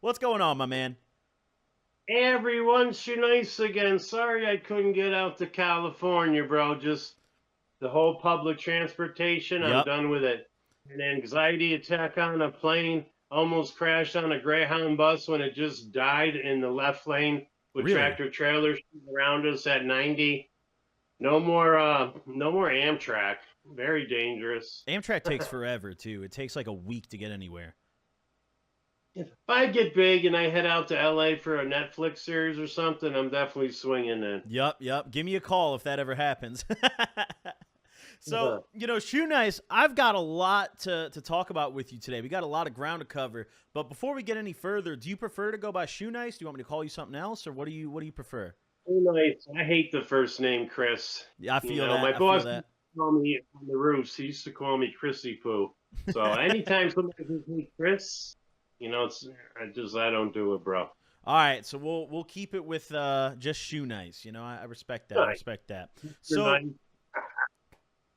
What's going on, my man? Hey everyone, Shoenice again. Sorry I couldn't get out to California, bro. Just the whole public transportation, I'm Yep. done with it. An anxiety attack on a plane, almost crashed on a Greyhound bus when it just died in the left lane with Really? tractor trailers around us at 90. No more Amtrak. Very dangerous. Amtrak takes forever, too. It takes like a week to get anywhere. If I get big and I head out to LA for a Netflix series or something, I'm definitely swinging in. Yep. Give me a call if that ever happens. So, Shoenice, I've got a lot to talk about with you today. We got a lot of ground to cover. But before we get any further, do you prefer to go by Shoenice? Do you want me to call you something else, or what do you prefer? Nice. I hate the first name Chris. Yeah, I feel My that. I feel boss used that. to call me on the roofs. He used to call me Chrissy Poo. So anytime somebody calls me Chris, I don't do it, bro. All right, so we'll keep it with just Shoenice. I respect that. I Nice. respect that. You're So,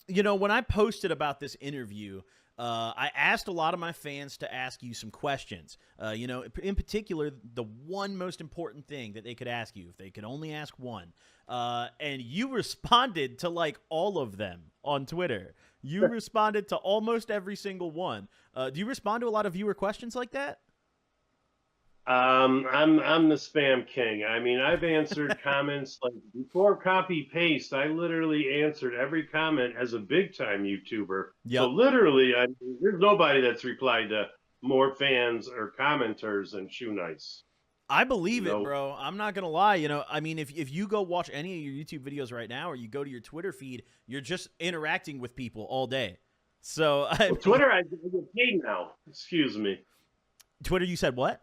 nice. when I posted about this interview, I asked a lot of my fans to ask you some questions. In particular, the one most important thing that they could ask you, if they could only ask one. And you responded to like all of them on Twitter. You responded to almost every single one. Do you respond to a lot of viewer questions like that? I'm the spam king. I mean, I've answered comments like before copy paste. I literally answered every comment as a big time YouTuber. So Yep. literally, there's nobody that's replied to more fans or commenters than Shoenice. I believe it, No. bro. I'm not gonna lie. I mean, if you go watch any of your YouTube videos right now, or you go to your Twitter feed, you're just interacting with people all day. So I Well, mean, Twitter, I get paid now. Excuse me. Twitter, you said what?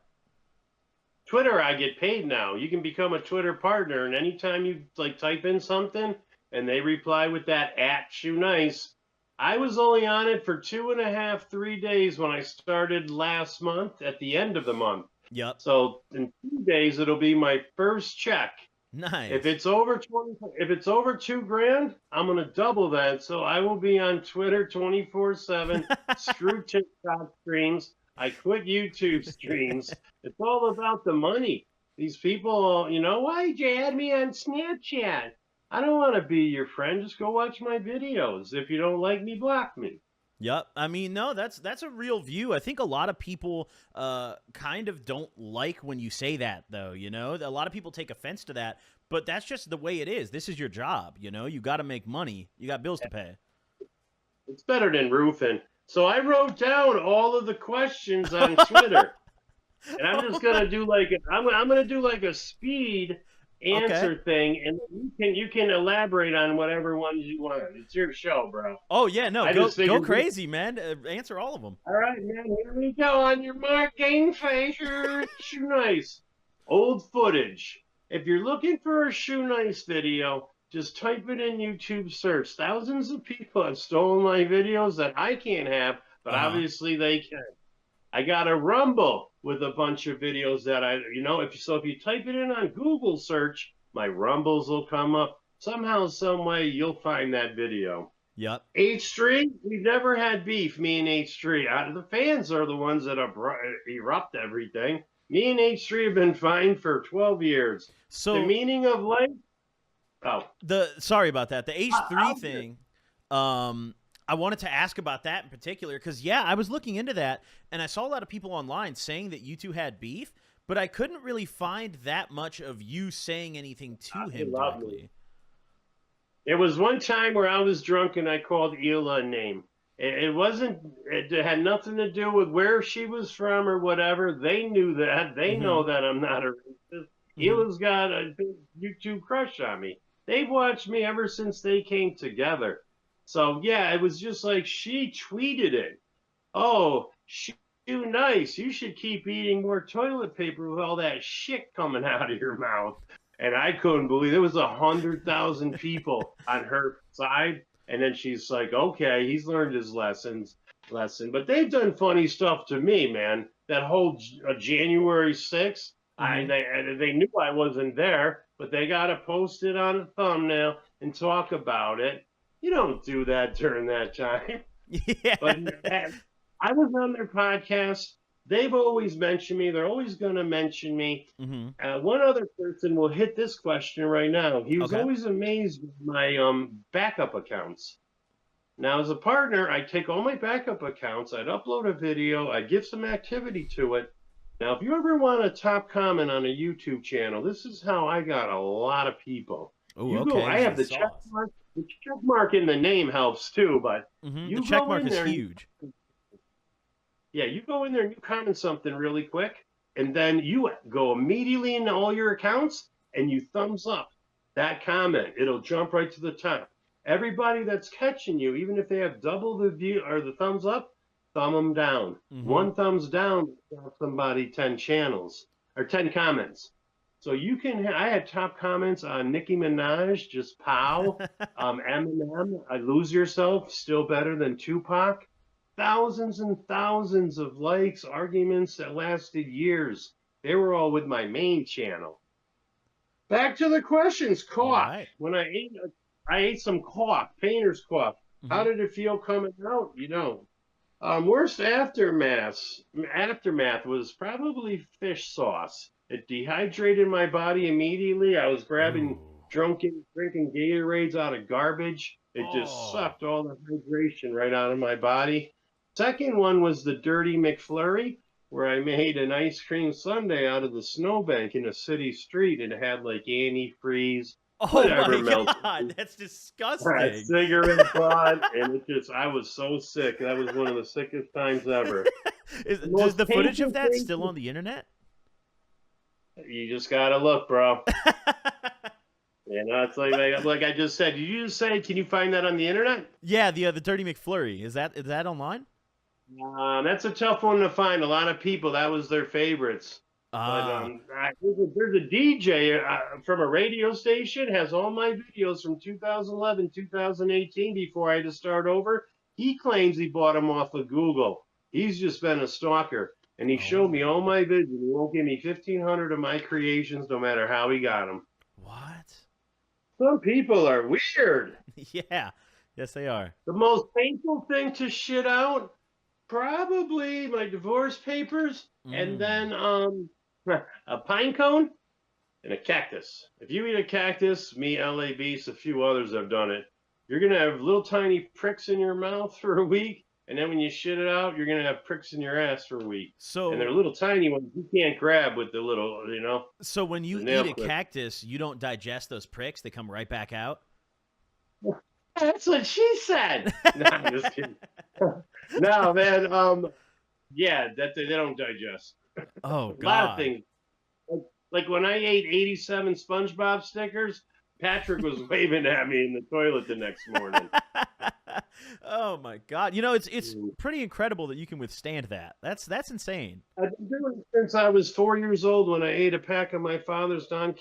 Twitter, I get paid now. You can become a Twitter partner, and anytime you like type in something and they reply with that at Shoenice, I was only on it for 2.5, 3 days when I started last month at the end of the month. Yep. So in 2 days, it'll be my first check. If Nice. it's over 20, if it's over 2 grand, I'm gonna double that. So I will be on Twitter 24/7. Screw TikTok streams. I quit YouTube streams. It's all about the money. These people, why'd you add me on Snapchat? I don't want to be your friend. Just go watch my videos. If you don't like me, block me. Yep. I mean, no, that's a real view. I think a lot of people kind of don't like when you say that, though. A lot of people take offense to that, but that's just the way it is. This is your job. You got to make money. You got bills to pay. It's better than roofing. So I wrote down all of the questions on Twitter. And I'm just gonna do I'm gonna do like a speed Okay. answer thing, and you can elaborate on whatever ones you want. It's your show, bro. Oh yeah, no, I go just go figured. crazy, man. Answer all of them. All right, man. Here we go. On your mark, game face. Shoenice. Old footage. If you're looking for a Shoenice video, just type it in YouTube search. Thousands of people have stolen my videos that I can't have, but Uh huh. obviously they can. I got a Rumble with a bunch of videos that if you type it in on Google search, my Rumbles will come up. Somehow, some way, you'll find that video. Yep. H3, we've never had beef, me and H3. The fans are the ones that erupt everything. Me and H3 have been fine for 12 years. The So meaning of life? Oh, sorry about that. The H3 I'll thing. I wanted to ask about that in particular because yeah, I was looking into that and I saw a lot of people online saying that you two had beef, but I couldn't really find that much of you saying anything to him love me. directly. It was one time where I was drunk and I called Hila a name. It wasn't. It had nothing to do with where she was from or whatever. They knew that. They Mm-hmm. know that I'm not a racist. Mm-hmm. Hila's got a big YouTube crush on me. They've watched me ever since they came together. So yeah, it was just like she tweeted it. Oh, nice. You should keep eating more toilet paper with all that shit coming out of your mouth. And I couldn't believe there was 100,000 people on her side. And then she's like, okay, he's learned his lesson. But they've done funny stuff to me, man. That whole January 6th, Mm-hmm. they knew I wasn't there, but they got to post it on a thumbnail and talk about it. You don't do that during that time. Yeah. But I was on their podcast. they've always mentioned me. They're always going to mention me. Mm-hmm. One other person will hit this question right now. He was Okay. always amazed with my backup accounts. Now, as a partner, I take all my backup accounts, I'd upload a video, I'd give some activity to it. Now, if you ever want a top comment on a YouTube channel, this is how I got a lot of people. Oh, You go, okay. I This have is the check sauce. mark. The check mark in the name helps too, but Mm-hmm. The you check go mark in is there. huge. Yeah, you go in there and you comment something really quick, and then you go immediately into all your accounts and you thumbs up that comment. It'll jump right to the top. Everybody that's catching you, even if they have double the view or the thumbs up, thumb them down. Mm-hmm. One thumbs down, somebody 10 channels or 10 comments. So you can. I had top comments on Nicki Minaj, just pow. Eminem, I Lose Yourself, still better than Tupac. Thousands and thousands of likes, arguments that lasted years. They were all with my main channel. Back to the questions. All Cough. right. When I ate some cough, painter's cough. Mm-hmm. How did it feel coming out? Worst aftermath was probably fish sauce. It dehydrated my body immediately. I was Ooh. drinking Gatorades out of garbage. It just Oh. sucked all the hydration right out of my body. Second one was the Dirty McFlurry, where I made an ice cream sundae out of the snowbank in a city street. It had like antifreeze, Oh whatever my melted God, that's a disgusting. cigarette butt, and I was so sick. That was one of the sickest times ever. Does the footage of that Thing, still on the internet? you just gotta look, bro. It's like I just said. Did you just say? Can you find that on the internet? Yeah, the Dirty McFlurry. Is that online? That's a tough one to find. A lot of people that was their favorites. Ah. But there's a DJ from a radio station has all my videos from 2011, 2018 before I had to start over. He claims he bought them off of Google. He's just been a stalker, and he showed me all my videos. He won't give me 1,500 of my creations, no matter how he got them. What? Some people are weird. Yeah. Yes, they are. The most painful thing to shit out, probably my divorce papers, and then a pine cone and a cactus. If you eat a cactus, me, LA Beast, a few others have done it. You're gonna have little tiny pricks in your mouth for a week, and then when you shit it out, you're gonna have pricks in your ass for a week. So, and they're little tiny ones you can't grab with the little, So when you eat a cactus, you don't digest those pricks; they come right back out. That's what she said. No, I'm just kidding. No, man. Yeah, that they don't digest. Oh God. A lot of things. Like when I ate 87 SpongeBob stickers, Patrick was waving at me in the toilet the next morning. Oh my God! It's pretty incredible that you can withstand that. That's insane. I've been doing it since I was 4 years old when I ate a pack of my father's Don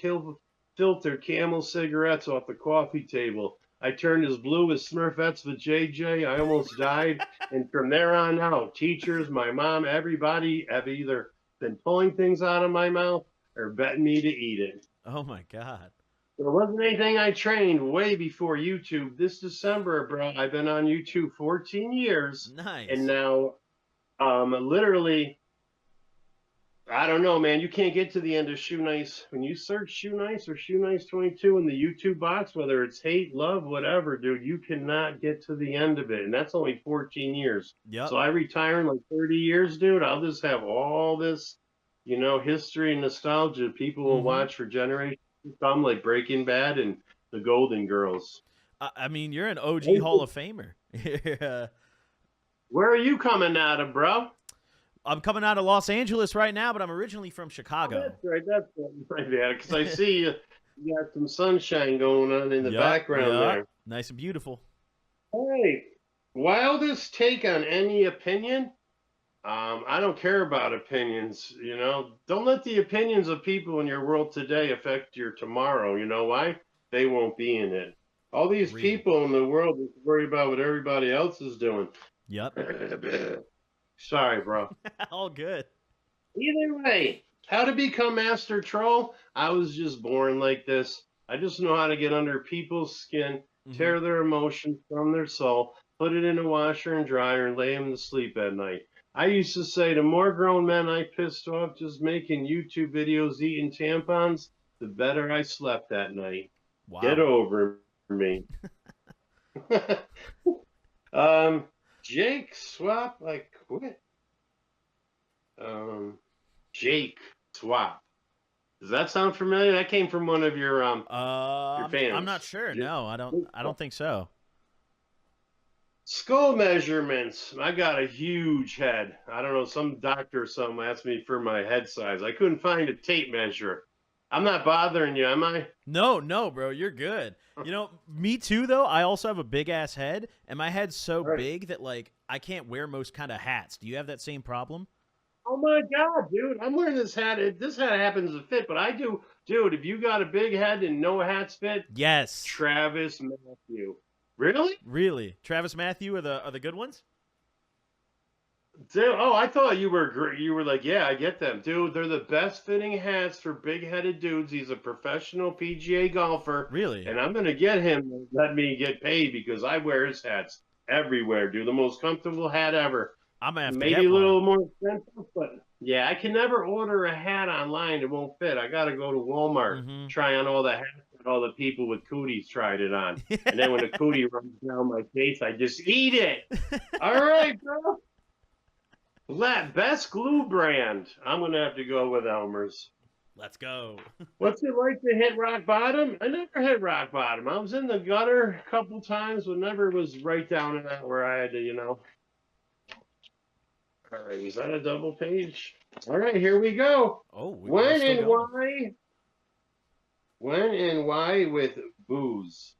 filtered Camel cigarettes off the coffee table. I turned as blue as Smurfettes with JJ. I almost died. And from there on out, teachers, my mom, everybody have either been pulling things out of my mouth or betting me to eat it. Oh my God. There wasn't anything I trained way before YouTube. This December, bro, I've been on YouTube 14 years. Nice. And now, literally, I don't know, man. You can't get to the end of Shoenice. When you search Shoenice or Shoenice 22 in the YouTube box, whether it's hate, love, whatever, dude, you cannot get to the end of it. And that's only 14 years. Yep. So I retire in like 30 years, dude. I'll just have all this, history and nostalgia people will watch for generations to come, like Breaking Bad and The Golden Girls. I mean, you're an OG Hall of Famer. Where are you coming out of, bro? I'm coming out of Los Angeles right now, but I'm originally from Chicago. Oh, that's right. That's my bad. Because I see you got some sunshine going on in the background there. Nice and beautiful. Hey, wildest take on any opinion? I don't care about opinions. Don't let the opinions of people in your world today affect your tomorrow. You know why? They won't be in it. All these people in the world worry about what everybody else is doing. Yep. Sorry, bro. All good. Either way, how to become master troll? I was just born like this. I just know how to get under people's skin, tear their emotions from their soul, put it in a washer and dryer, and lay them to sleep at night. I used to say the more grown men I pissed off just making YouTube videos eating tampons, the better I slept that night. Get Wow. over me. Jake Swap, I quit. Jake Swap. Does that sound familiar? That came from one of your I'm not fans. sure. Jake No, I don't think so. Skull measurements. I got a huge head. I don't know. Some doctor or something asked me for my head size. I couldn't find a tape measure. I'm not bothering you, am I? No, bro, you're good. You know, me too, though. I also have a big ass head, and my head's so Right. big that like I can't wear most kind of hats. Do you have that same problem? Oh my God, dude. I'm wearing this hat. This hat happens to fit, but I do. Dude, if you got a big head and no hats fit, Yes. Travis Matthew. Really? Really? Travis Matthew are the good ones? Dude, oh, I thought you were like, yeah, I get them. Dude, they're the best fitting hats for big-headed dudes. He's a professional PGA golfer, Really? and I'm going to get him to let me get paid because I wear his hats everywhere, dude. The most comfortable hat ever. I'm gonna have to Maybe get a little one. more expensive, but yeah, I can never order a hat online. It won't fit. I got to go to Walmart, Mm-hmm. try on all the hats that all the people with cooties tried it on. And then when the cootie runs down my face, I just eat it. All right, bro. Best glue brand. I'm going to have to go with Elmer's. Let's go. What's it like to hit rock bottom? I never hit rock bottom. I was in the gutter a couple times, but never was right down in that where I had to, All right, is that a double page? All right, here we go. Oh, When we're still and going. why? When and why with booze?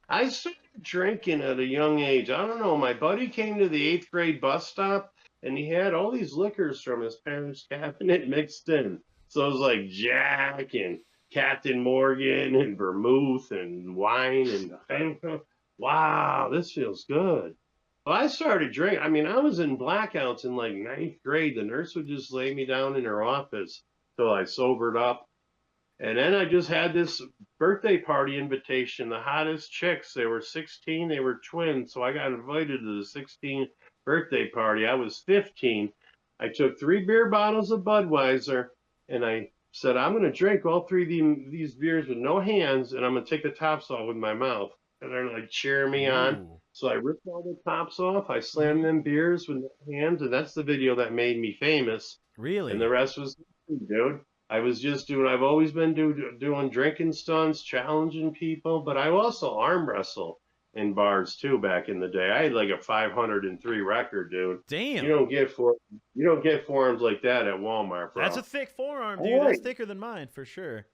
I started drinking at a young age. I don't know. My buddy came to the 8th grade bus stop and he had all these liquors from his parents' cabinet mixed in. So it was like Jack and Captain Morgan and vermouth and wine and wow, this feels good. Well, I started drinking. I mean, I was in blackouts in like 9th grade. The nurse would just lay me down in her office till I sobered up. And then I just had this birthday party invitation. The hottest chicks, they were 16, they were twins. So I got invited to the 16 birthday party. I was 15. I took 3 beer bottles of Budweiser and I said, I'm going to drink all 3 of these beers with no hands and I'm going to take the tops off with my mouth. And they're like cheering me on. Ooh. So I ripped all the tops off. I slammed them beers with no hands. And that's the video that made me famous. Really? And the rest was, dude. I was just doing. I've always been doing drinking stunts, challenging people, but I also arm wrestle in bars too. Back in the day, I had like a 503 record, dude. Damn. You don't get forearms like that at Walmart, bro. That's a thick forearm, dude. Right. That's thicker than mine for sure.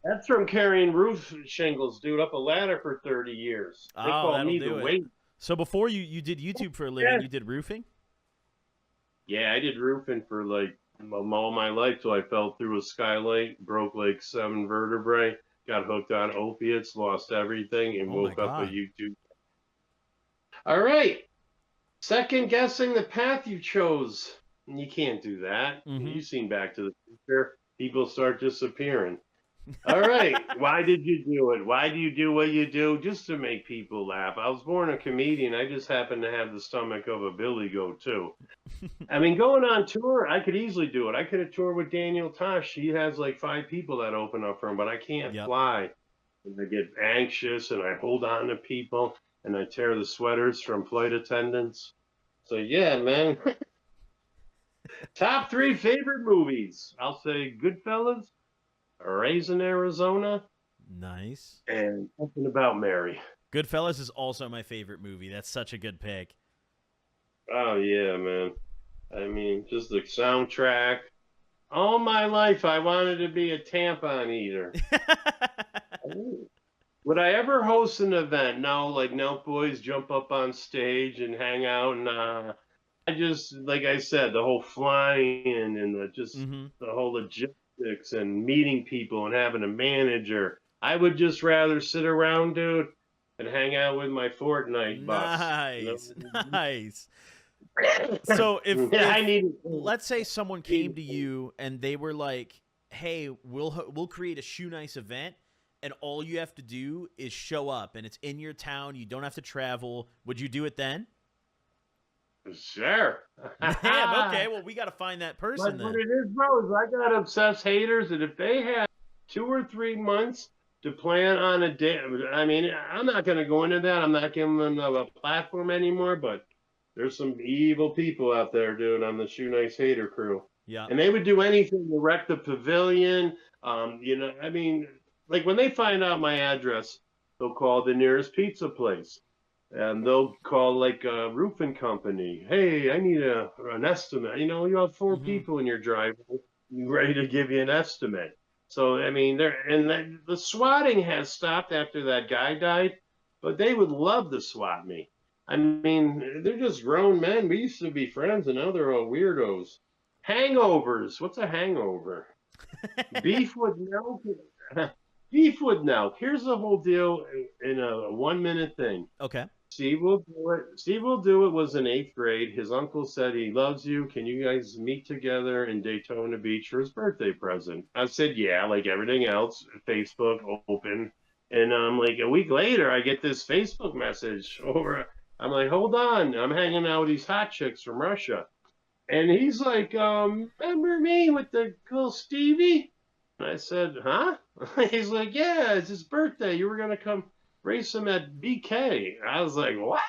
That's from carrying roof shingles, dude, up a ladder for 30 years. They call me the weight. So before you did YouTube for a living, you did roofing? Yeah, I did roofing for like all my life till I fell through a skylight, broke like 7 vertebrae, got hooked on opiates, lost everything, and woke up a YouTube. All right. Second guessing the path you chose. You can't do that. Mm-hmm. You've seen Back to the Future. People start disappearing. All right. Why did you do it? Why do you do what you do? Just to make people laugh. I was born a comedian. I just happen to have the stomach of a billy goat, too. I mean, going on tour, I could easily do it. I could have toured with Daniel Tosh. He has like 5 people that open up for him, but I can't fly. And I get anxious and I hold on to people and I tear the sweaters from flight attendants. So, yeah, man. Top 3 favorite movies. I'll say Goodfellas, Raising Arizona. Nice. And Something About Mary. Goodfellas is also my favorite movie. That's such a good pick. Oh, yeah, man. I mean, just the soundtrack. All my life, I wanted to be a tampon eater. Would I ever host an event? No, like Nelk Boys jump up on stage and hang out. Nah. I just, like I said, the whole flying and the whole logistics and meeting people and having a manager. I would just rather sit around, dude, and hang out with my Fortnite bus. Nice, nice. So if let's say someone came to you and they were like, "Hey, we'll create a Shoenice event, and all you have to do is show up, and it's in your town. You don't have to travel." Would you do it then? Sure. Damn. Okay. Well, we got to find that person But what then. it is, bro, is I got obsessed haters, and if they had 2 or 3 months to plan on a day, I mean, I'm not going to go into that. I'm not giving them a platform anymore, but there's some evil people out there, dude, on the Shoenice hater crew. Yeah. And they would do anything to wreck the pavilion. I mean, like when they find out my address, they'll call the nearest pizza place and they'll call like a roofing company. Hey, I need an estimate. You have 4 people in your driveway, ready to give you an estimate. So I mean, the swatting has stopped after that guy died, but they would love to swat me. I mean, they're just grown men. We used to be friends, and now they're all weirdos. Hangovers. What's a hangover? Beef with milk. Beef with milk. Here's the whole deal in a 1 minute thing. Okay. Steve will do it. Steve will do it was in 8th grade. His uncle said he loves you. Can you guys meet together in Daytona Beach for his birthday present? I said, yeah, like everything else, Facebook open. And like a week later, I get this Facebook message over. I'm like, hold on. I'm hanging out with these hot chicks from Russia. And he's like, remember me with the cool Stevie? And I said, huh? He's like, yeah, it's his birthday. You were going to come race him at BK. I was like, what?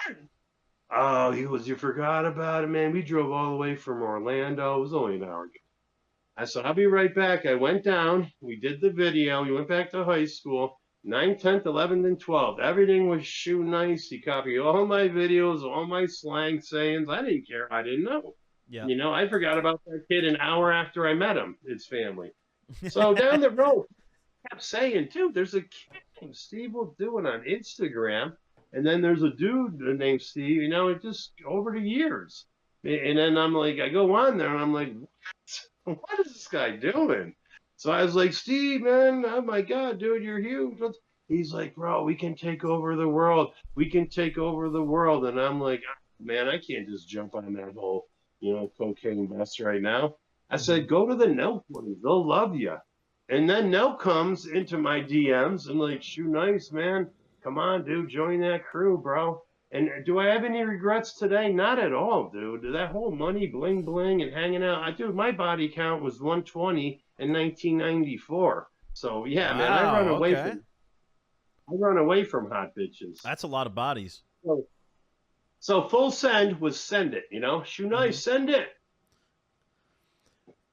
Oh, you forgot about it, man. We drove all the way from Orlando. It was only an hour. I said, I'll be right back. I went down. We did the video. We went back to high school. 9th, 10th, 11th, and 12th. Everything was Shoenice. He copied all my videos, all my slang sayings. I didn't care. I didn't know. Yeah. I forgot about that kid an hour after I met him, his family. So down the road, I kept saying, dude, there's a kid named Steve will do it on Instagram. And then there's a dude named Steve, it just over the years. And then I'm like, I go on there and I'm like, what is this guy doing? So I was like, Steve, man, oh my God, dude, you're huge. He's like, bro, we can take over the world. We can take over the world. And I'm like, man, I can't just jump on that whole cocaine bus right now. I said, go to the Nelk ones. They'll love you. And then Nelk comes into my DMs and like, Shoenice, man. Come on, dude. Join that crew, bro. And do I have any regrets today? Not at all, dude. That whole money, bling, bling, and hanging out. Dude, my body count was 120 in 1994. So, yeah, man, I run away from hot bitches. That's a lot of bodies. So full send was send it, Shoenice, send it.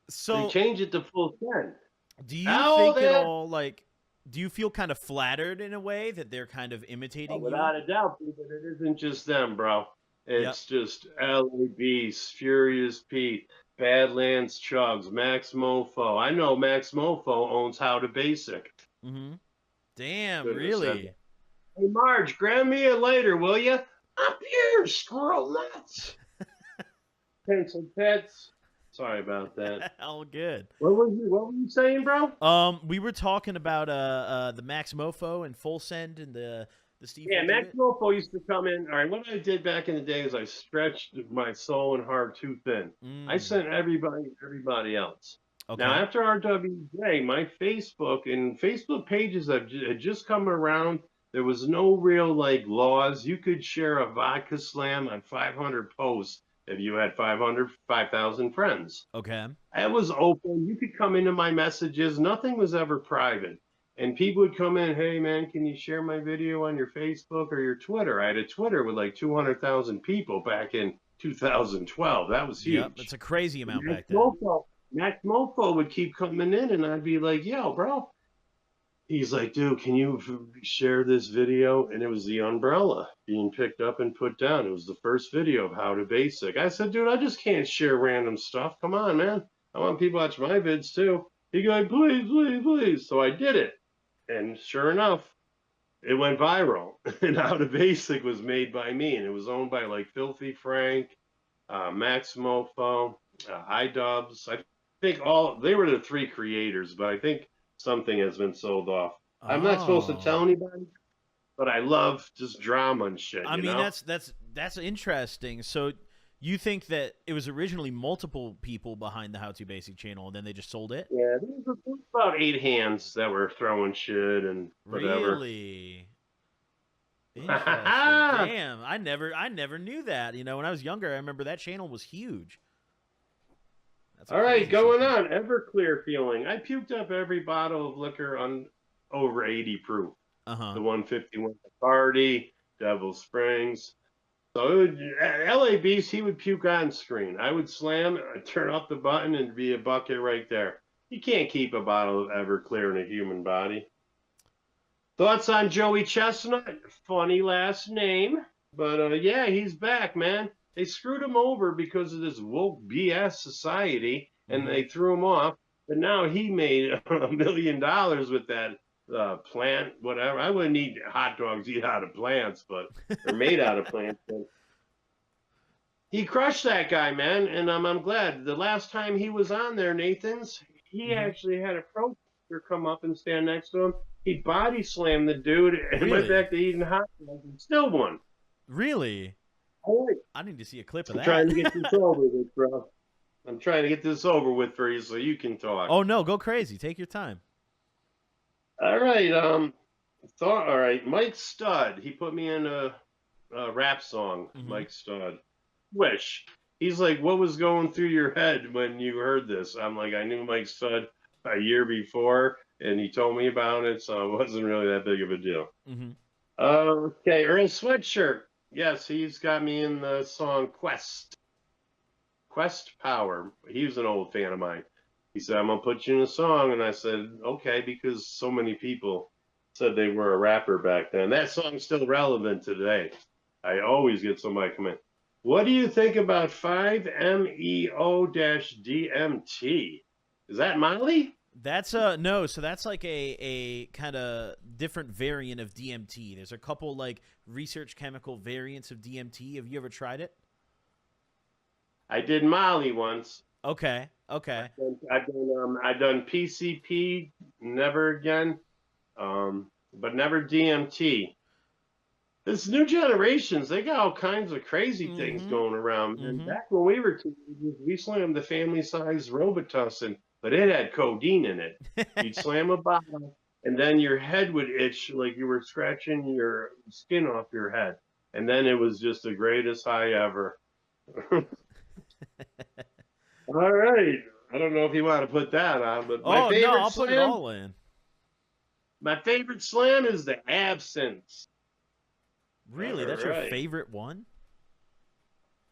So they change it to full send. Do you think at all, like, do you feel kind of flattered in a way that they're kind of imitating you? Without a doubt, but it isn't just them, bro. It's just L.A. Beast, Furious Pete, Badlands Chugs, Max Mofo. I know Max Mofo owns HowToBasic. Mm-hmm. Damn, really? Hey, Marge, grab me a later, will you? Up here, squirrel nuts. Pencil pets. Sorry about that. All good. What were you saying, bro? We were talking about the Max Mofo and Full Send and the Steve. Yeah, Max Mofo used to come in. All right, what I did back in the day is I stretched my soul and heart too thin. I sent everybody else. Okay. Now after RWJ, my Facebook pages had just come around. There was no real laws. You could share a vodka slam on 500 posts if you had 5,000 friends. Okay. It was open. You could come into my messages. Nothing was ever private. And people would come in, hey, man, can you share my video on your Facebook or your Twitter? I had a Twitter with 200,000 people back in 2012. That was huge. Yep, that's a crazy amount back then. Max Mofo would keep coming in, and I'd be like, yo, bro. He's like, dude, can you share this video? And it was the umbrella being picked up and put down. It was the first video of HowToBasic. I said, dude, I just can't share random stuff. Come on, man. I want people to watch my vids too. He goes, please, please, please. So I did it. And sure enough, it went viral. And HowToBasic was made by me. And it was owned by Filthy Frank, Max Mofo, iDubbbz. I think they were the 3 creators, but I think something has been sold off. I'm not supposed to tell anybody, but I love just drama and shit. I mean, that's interesting. So you think that it was originally multiple people behind the HowToBasic channel, and then they just sold it? Yeah, there was about 8 hands that were throwing shit and whatever. Really? Interesting. Damn, I never knew that. You know, when I was younger, I remember that channel was huge. That's All right, going on. Everclear feeling. I puked up every bottle of liquor on over 80 proof. The 151 Bacardi, Devil Springs. So it would, at LA Beast, he would puke on screen. I would slam, I'd turn off the button, and be a bucket right there. You can't keep a bottle of Everclear in a human body. Thoughts on Joey Chestnut? Funny last name. But yeah, he's back, man. They screwed him over because of this woke BS society, and they threw him off. But now he made $1 million with that plant, whatever. I wouldn't eat hot dogs eat out of plants, but they're made out of plants. But he crushed that guy, man, and I'm glad. The last time he was on there, Nathan's, he actually had a protester come up and stand next to him. He body slammed the dude and went back to eating hot dogs and still won. Really? Right. I need to see a clip of I'm that. trying to get this over with, bro. I'm trying to get this over with for you so you can talk. Oh, no, go crazy. Take your time. All right. All right. Mike Stud. He put me in a rap song. Mike Stud. Wish. He's like, what was going through your head when you heard this? I'm like, I knew Mike Stud a year before, and he told me about it, so it wasn't really that big of a deal. Okay, Earl Sweatshirt. Yes, he's got me in the song Quest Power. He was an old fan of mine. He said, I'm going to put you in a song, and I said, okay, because so many people said they were a rapper back then. That song's still relevant today. I always get somebody come in. What do you think about 5-MeO-DMT? Is that Molly? That's no, so that's like a kind of different variant of DMT. There's a couple like research chemical variants of DMT. Have you ever tried it? I did Molly once. Okay. I've done PCP, never again, but never DMT. This new generations, they got all kinds of crazy things going around. And back when we were teenagers, we slammed the family-size Robitussin, but it had codeine in it. You'd slam a bottle, and then your head would itch like you were scratching your skin off your head. And then it was just the greatest high ever. All right. I don't know if you want to put that on, but my favorite I'll put it all in. My favorite slam is the Absinthe. Really? That's your favorite one?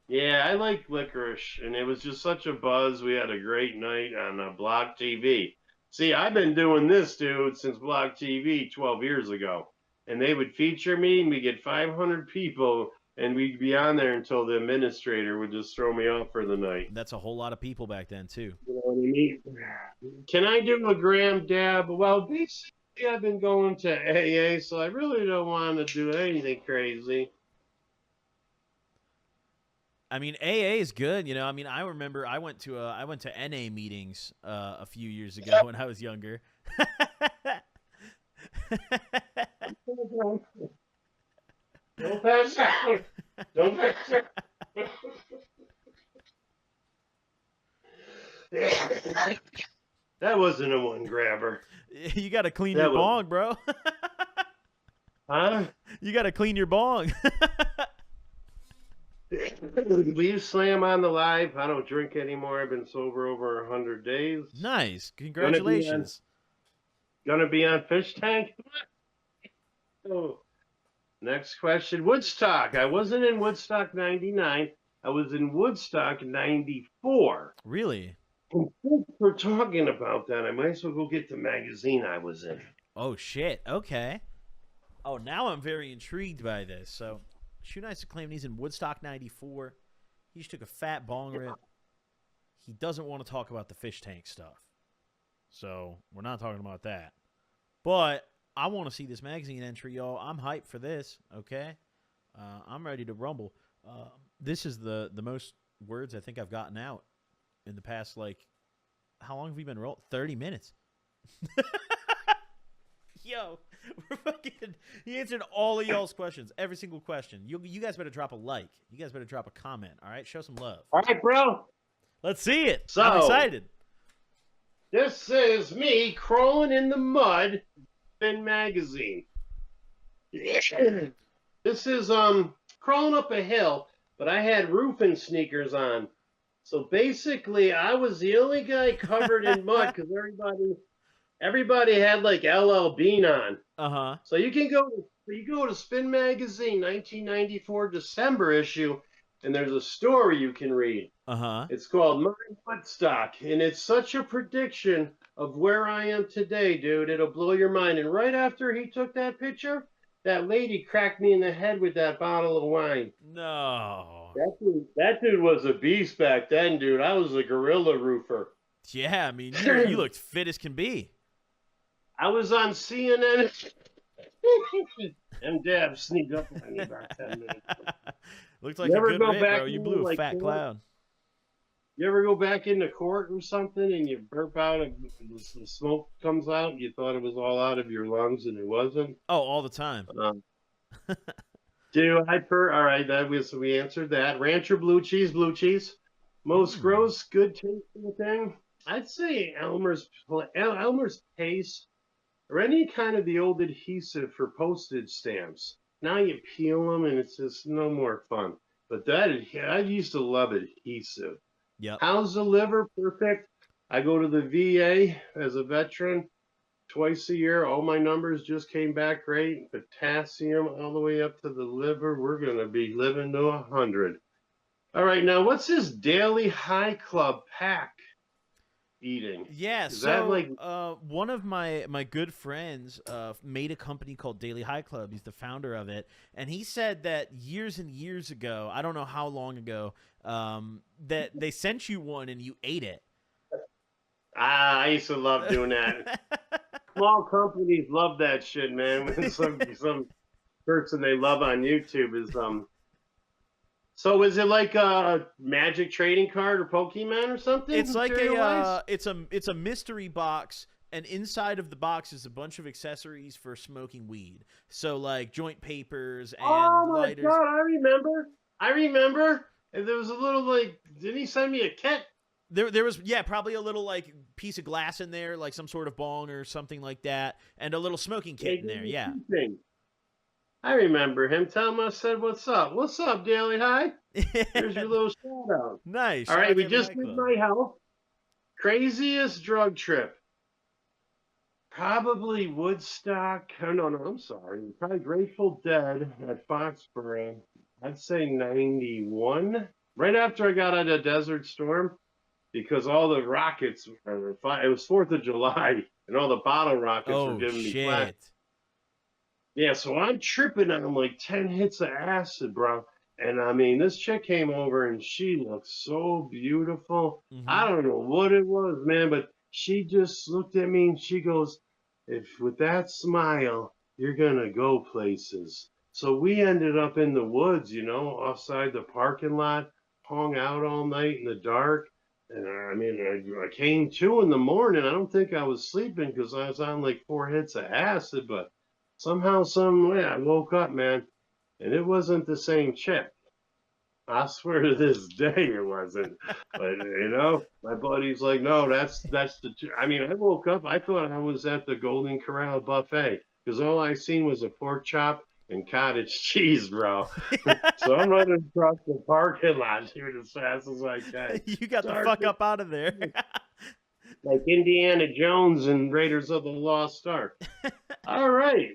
Yeah, I like licorice, and it was just such a buzz. We had a great night on Block TV. See, I've been doing this, dude, since Block TV 12 years ago. And they would feature me, and we get 500 people, and we'd be on there until the administrator would just throw me off for the night. That's a whole lot of people back then, too. You know what I mean? Can I do a gram dab? Well, basically, I've been going to AA, so I really don't want to do anything crazy. I mean, AA is good, you know. I mean, I remember I went to NA meetings a few years ago when I was younger. Don't pass out. Don't pass out. That wasn't a one grabber. You got to clean your bong, bro. Huh? You got to clean your bong. Will you slam on the live? I don't drink anymore. I've been sober over 100 days. Nice. Congratulations. Gonna be on Fish Tank? Oh. Next question. Woodstock. I wasn't in Woodstock 99. I was in Woodstock 94. Really? And since we're talking about that, I might as well go get the magazine I was in. Oh, shit. Okay. Oh, now I'm very intrigued by this. So, Shoenice claimed he's in Woodstock 94. He just took a fat bong rip. He doesn't want to talk about the fish tank stuff. So, we're not talking about that. But I want to see this magazine entry, y'all. I'm hyped for this, okay? I'm ready to rumble. This is the most words I think I've gotten out in the past, like, how long have we been rolling? 30 minutes. Yo, we're fucking, he answered all of y'all's questions, every single question. You guys better drop a like. You guys better drop a comment, all right? Show some love. All right, bro. Let's see it. So, I'm excited. This is me crawling in the mud in magazine. This is crawling up a hill, but I had roofing sneakers on. So basically, I was the only guy covered in mud because everybody had like LL Bean on. Uh-huh. So you go to Spin Magazine 1994 December issue, and there's a story you can read. Uh-huh. It's called My Woodstock, and it's such a prediction of where I am today, dude. It'll blow your mind. And right after he took that picture, that lady cracked me in the head with that bottle of wine. No. That dude was a beast back then, dude. I was a gorilla roofer. Yeah, I mean, you looked fit as can be. I was on CNN. And Dab sneaked up on me about 10 minutes. Looked like a good rip, bro. You blew a fat cloud. You ever go back into court or something and you burp out and the smoke comes out and you thought it was all out of your lungs and it wasn't? Oh, all the time. Dude, all right, we answered that. Rancher blue cheese. Most gross, good tasting thing. I'd say Elmer's paste or any kind of the old adhesive for postage stamps. Now you peel them and it's just no more fun. But I used to love adhesive. Yep. How's the liver? Perfect. I go to the VA as a veteran twice a year. All my numbers just came back great. Potassium all the way up to the liver. We're going to be living to 100. All right, now what's this Daily High Club pack eating? Yeah, so one of my good friends made a company called Daily High Club. He's the founder of it, and he said that years and years ago, I don't know how long ago, that they sent you one and you ate it. I used to love doing that. Small companies love that shit, man. When some person they love on YouTube is So is it like a Magic trading card or Pokemon or something? It's like it's a mystery box, and inside of the box is a bunch of accessories for smoking weed. So like joint papers and lighters. Oh my god, I remember. And there was a little didn't he send me a kit? There was probably a little like piece of glass in there, like some sort of bong or something like that, and a little smoking kit in there. Yeah. I remember him. Tell him I said, "What's up? What's up, Daily High? Here's your little shout out." Nice. All right, we just did my health. Craziest drug trip. Probably Woodstock. Oh, no, I'm sorry. Probably Grateful Dead at Foxborough. I'd say 91. Right after I got out of Desert Storm, because all the rockets, it was 4th of July, and all the bottle rockets were giving me flat. Yeah, so I'm tripping on like 10 hits of acid, bro. And I mean, this chick came over and she looked so beautiful. Mm-hmm. I don't know what it was, man, but she just looked at me and she goes, "If with that smile, you're going to go places." So we ended up in the woods, outside the parking lot, hung out all night in the dark. And I mean, I came to in the morning. I don't think I was sleeping because I was on like 4 hits of acid, but somehow, some way, I woke up, man, and it wasn't the same chick. I swear to this day it wasn't. But, my buddy's like, "No, that's the I mean, I woke up, I thought I was at the Golden Corral buffet because all I seen was a pork chop and cottage cheese, bro." So I'm running across the parking lot here as fast as I can. You got the fuck up out of there. Like Indiana Jones and Raiders of the Lost Ark. All right.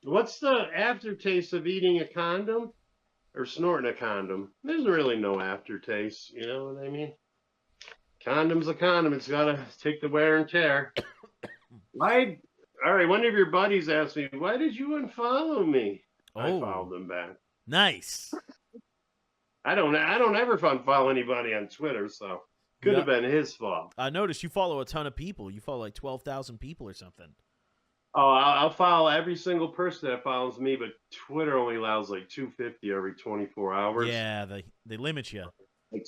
What's the aftertaste of eating a condom or snorting a condom? There's really no aftertaste. You know what I mean? Condom's a condom. It's got to take the wear and tear. Why? All right. One of your buddies asked me, "Why did you unfollow me?" I followed him back. Nice. I don't ever unfollow anybody on Twitter, so could have been his fault. I noticed you follow a ton of people. You follow like 12,000 people or something. Oh, I'll follow every single person that follows me, but Twitter only allows like 250 every 24 hours. Yeah, they limit you. Like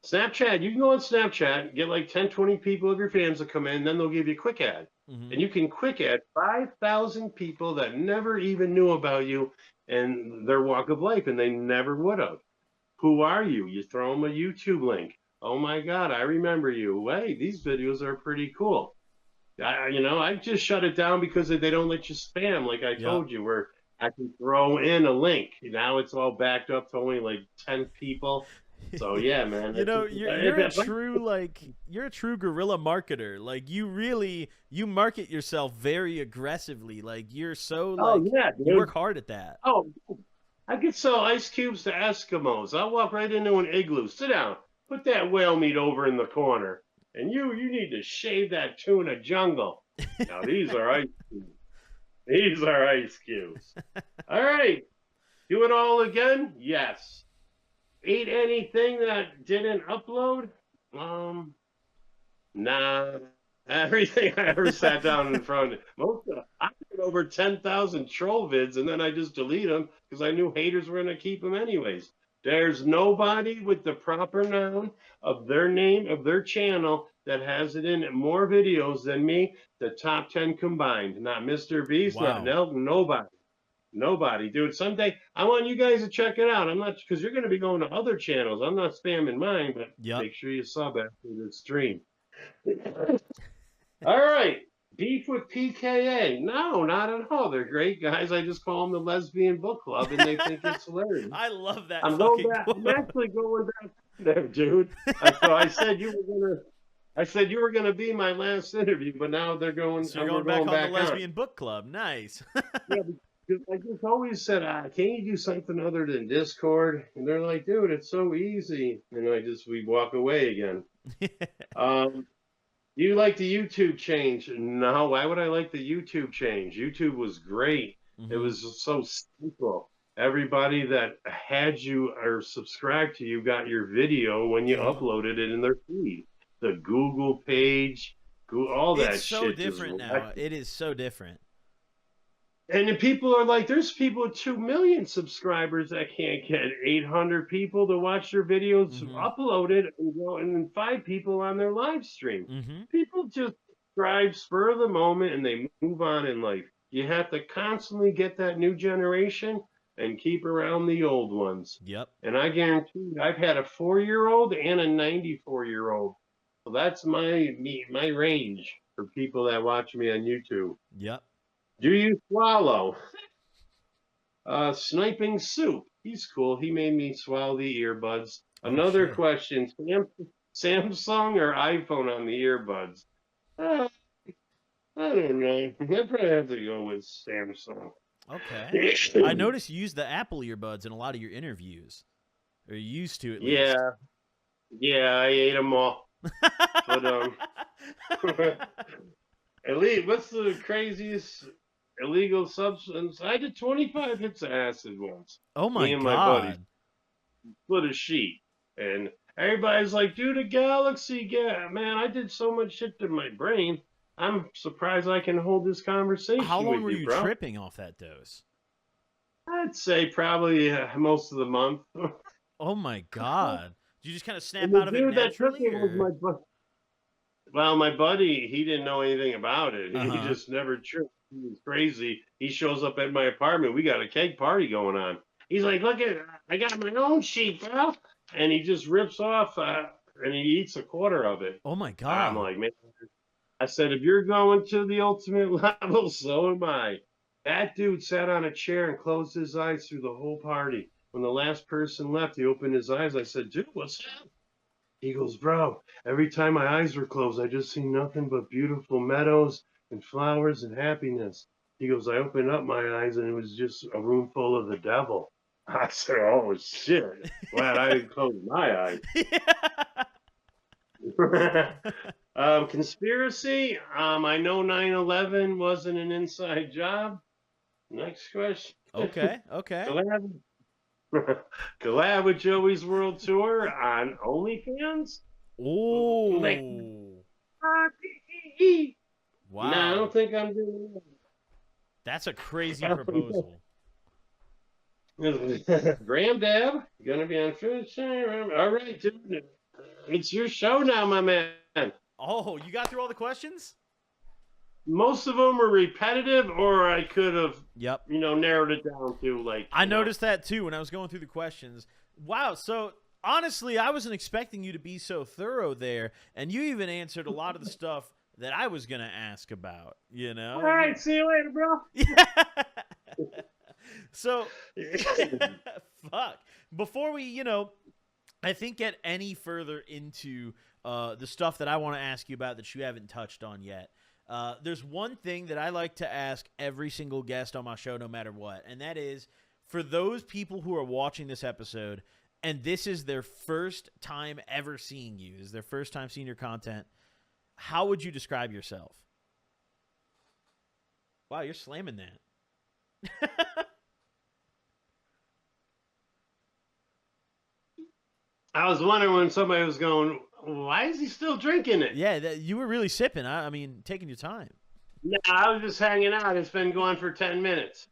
Snapchat, you can go on Snapchat, get like 10, 20 people of your fans to come in, then they'll give you a quick ad. Mm-hmm. And you can quick ad 5,000 people that never even knew about you and their walk of life, and they never would have. Who are you? You throw them a YouTube link. "Oh my God, I remember you. Hey, these videos are pretty cool." I just shut it down because they don't let you spam, like I told you, where I can throw in a link. Now it's all backed up to only like 10 people. So yeah, man. You know, you're a true guerrilla marketer. Like you market yourself very aggressively. Like you're so Oh like yeah, you dude. work hard at that. Oh, I could sell ice cubes to Eskimos. I'll walk right into an igloo. Sit down. Put that whale meat over in the corner. And you need to shave that tuna jungle. Now these are ice cubes. These are ice cubes. All right. Do it all again? Yes. Ate anything that didn't upload? Nah. Everything I ever sat down in front of. I did over 10,000 troll vids, and then I just delete them because I knew haters were going to keep them anyways. There's nobody with the proper noun of their name, of their channel, that has it in more videos than me, the top 10 combined. Not Mr. Beast, Wow. nobody. Nobody, dude. Someday I want you guys to check it out. I'm not, because you're going to be going to other channels. I'm not spamming mine, but make sure you sub after the stream. All right. Beef with PKA. No, not at all. They're great guys. I just call them the lesbian book club, and they think it's hilarious. I love that. I'm actually going back there, dude. So I said you were gonna be my last interview, but now they're going. So you're going back on the lesbian book club. Nice. Yeah, because I just always said, can't you do something other than Discord? And they're like, dude, it's so easy. And we walk away again. Do you like the YouTube change? No, why would I like the YouTube change? YouTube was great. Mm-hmm. It was so simple. Everybody that had you or subscribed to you got your video when you uploaded it in their feed. The Google page, all that shit. It's so different now. It is so different. And then people are like, there's people with 2 million subscribers that can't get 800 people to watch their videos uploaded and then 5 people on their live stream. Mm-hmm. People just subscribe spur of the moment and they move on in life. You have to constantly get that new generation and keep around the old ones. Yep. And I guarantee you, I've had a 4-year-old and a 94-year-old. So that's my range for people that watch me on YouTube. Yep. Do you swallow? Sniping Soup. He's cool. He made me swallow the earbuds. Another question. Samsung or iPhone on the earbuds? I don't know. I'd probably have to go with Samsung. Okay. I noticed you use the Apple earbuds in a lot of your interviews. Or you used to, at least. Yeah, I ate them all. But, at least, what's the craziest illegal substance? I did 25 hits of acid once. Oh my God. My buddies split a sheet. And everybody's like, dude, a galaxy. Yeah, man, I did so much shit to my brain. I'm surprised I can hold this conversation. How long were you, you tripping off that dose? I'd say probably most of the month. Oh my God. Did you just kind of snap out of it naturally? Well, my buddy, he didn't know anything about it. He just never tripped. He was crazy. He shows up at my apartment. We got a keg party going on. He's like, look I got my own sheet, bro. And he just rips off and he eats a quarter of it. Oh, my God. I'm like, man. I said, if you're going to the ultimate level, so am I. That dude sat on a chair and closed his eyes through the whole party. When the last person left, he opened his eyes. I said, dude, what's up? He goes, bro, every time my eyes were closed, I just see nothing but beautiful meadows and flowers and happiness. He goes, I opened up my eyes and it was just a room full of the devil. I said, oh, shit. Glad I didn't close my eyes. Conspiracy. I know 9/11 wasn't an inside job. Next question. Okay. Collab with Joey's World Tour on OnlyFans? Oh. Wow. No, I don't think I'm doing that. That's a crazy proposal. Graham Dab, gonna be on Food Channel. All right, dude. It's your show now, my man. Oh, you got through all the questions? Most of them were repetitive, or I could have, narrowed it down to I noticed that too when I was going through the questions. Wow. So honestly, I wasn't expecting you to be so thorough there, and you even answered a lot of the stuff that I was gonna ask about. All right. See you later, bro. So, fuck. Before we, I think get any further into the stuff that I want to ask you about that you haven't touched on yet. There's one thing that I like to ask every single guest on my show, no matter what, and that is for those people who are watching this episode and this is their first time ever seeing you, is their first time seeing your content, how would you describe yourself? Wow, you're slamming that. I was wondering when somebody was going, why is he still drinking it? Yeah, you were really sipping. I mean, taking your time. No, I was just hanging out. It's been going for 10 minutes.